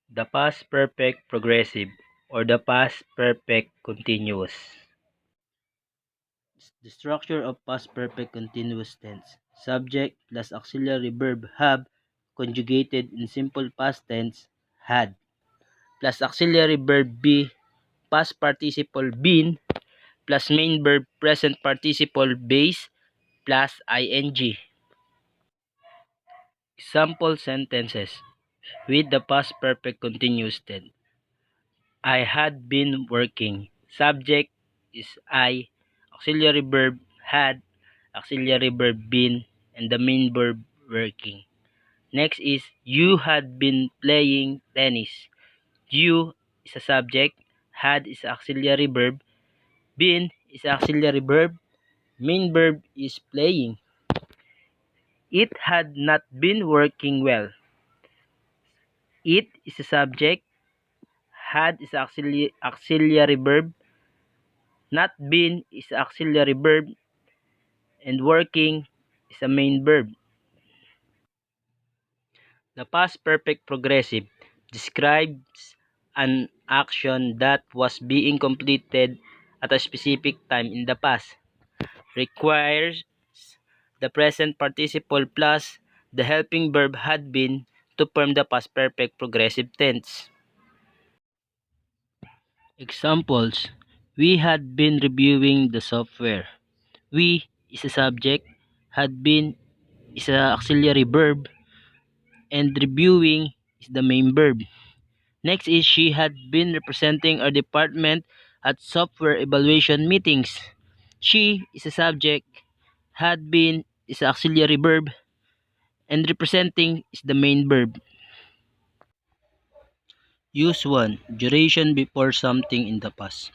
The past perfect progressive or the past perfect continuous. The structure of past perfect continuous tense. Subject plus auxiliary verb have conjugated in simple past tense had plus auxiliary verb be past participle been plus main verb present participle base plus ing. Example sentences with the past perfect continuous tense. I had been working. Subject is I, auxiliary verb had, auxiliary verb been, and the main verb working. Next is you had been playing tennis. You is a subject, had is auxiliary verb, been is auxiliary verb, main verb is playing. It had not been working well. It is a subject, had is auxiliary verb, not been is auxiliary verb, and working is a main verb. The past perfect progressive describes an action that was being completed at a specific time in the past. Requires the present participle plus the helping verb had been to form the past perfect progressive tense. Examples: we had been reviewing the software. We is a subject, had been is a auxiliary verb, and reviewing is the main verb. Next is she had been representing our department at software evaluation meetings. She is a subject, had been is a auxiliary verb, and representing is the main verb. Use 1. Duration before something in the past.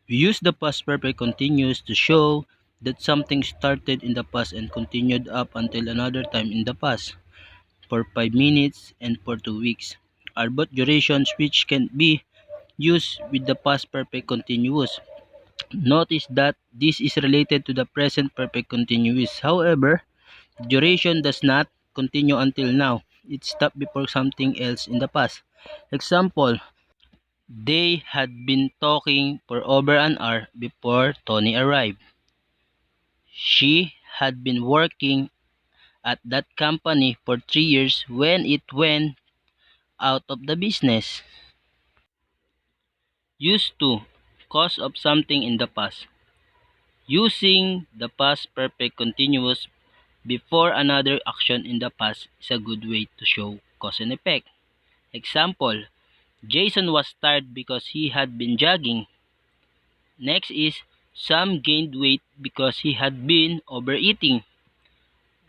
We use the past perfect continuous to show that something started in the past and continued up until another time in the past. For 5 minutes and for 2 weeks are both durations which can be used with the past perfect continuous. Notice that this is related to the present perfect continuous. However, duration does not continue until now. It stopped before something else in the past. Example, they had been talking for over an hour before Tony arrived. She had been working at that company for 3 years when it went out of the business. Used to, cause of something in the past. Using the past perfect continuous before another action in the past is a good way to show cause and effect. Example, Jason was tired because he had been jogging. Next is, Sam gained weight because he had been overeating.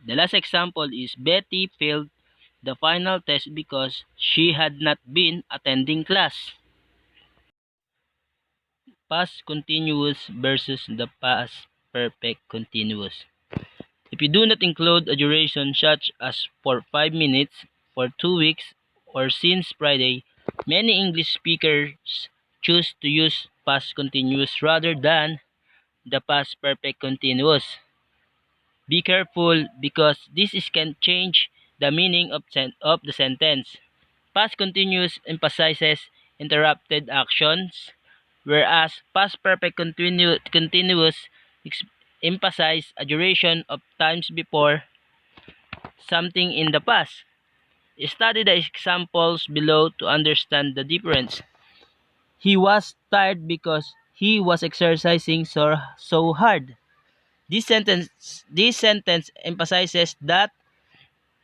The last example is Betty failed the final test because she had not been attending class. Past continuous versus the past perfect continuous. If you do not include a duration such as for 5 minutes, for 2 weeks, or since Friday, many English speakers choose to use past continuous rather than the past perfect continuous. Be careful because can change the meaning of the sentence. Past continuous emphasizes interrupted actions, whereas past perfect continuous emphasize a duration of times before something in the past. Study the examples below to understand the difference. He was tired because he was exercising so hard. This sentence emphasizes that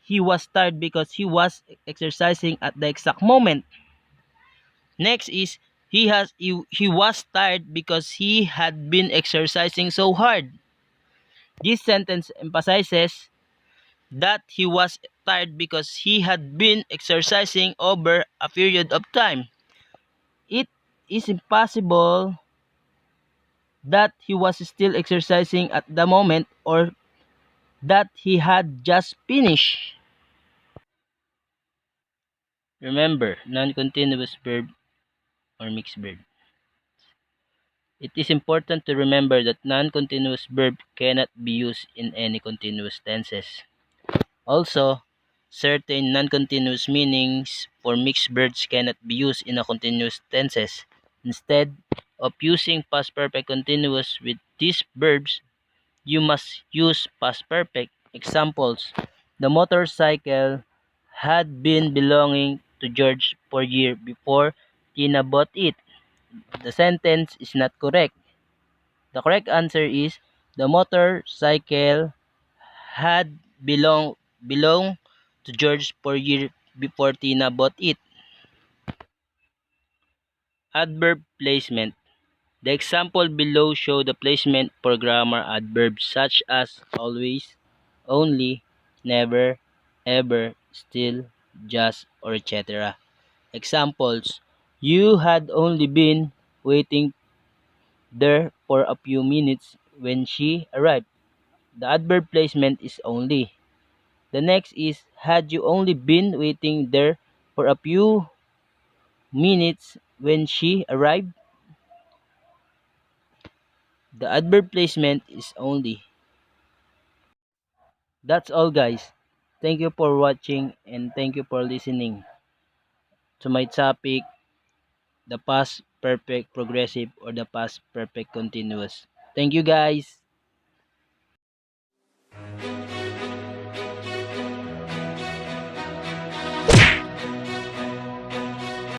he was tired because he was exercising at the exact moment. Next is he was tired because he had been exercising so hard. This sentence emphasizes that he was tired because he had been exercising over a period of time. It is impossible that he was still exercising at the moment or that he had just finished. Remember, non-continuous verb or mixed verb. It is important to remember that non-continuous verb cannot be used in any continuous tenses. Also, certain non-continuous meanings for mixed verbs cannot be used in a continuous tenses. Instead of using past perfect continuous with these verbs, you must use past perfect. Examples: the motorcycle had been belonging to George for a year before Tina bought it. The sentence is not correct. The correct answer is the motorcycle had belonged to George for a year before Tina bought it. Adverb placement. The example below show the placement for grammar adverbs such as always, only, never, ever, still, just, or etc. Examples: you had only been waiting there for a few minutes when she arrived. The adverb placement is only. The next is had you only been waiting there for a few minutes when she arrived. The adverb placement is only. That's all, guys. Thank you for watching and thank you for listening to my topic, the past perfect progressive or the past perfect continuous. Thank you, guys.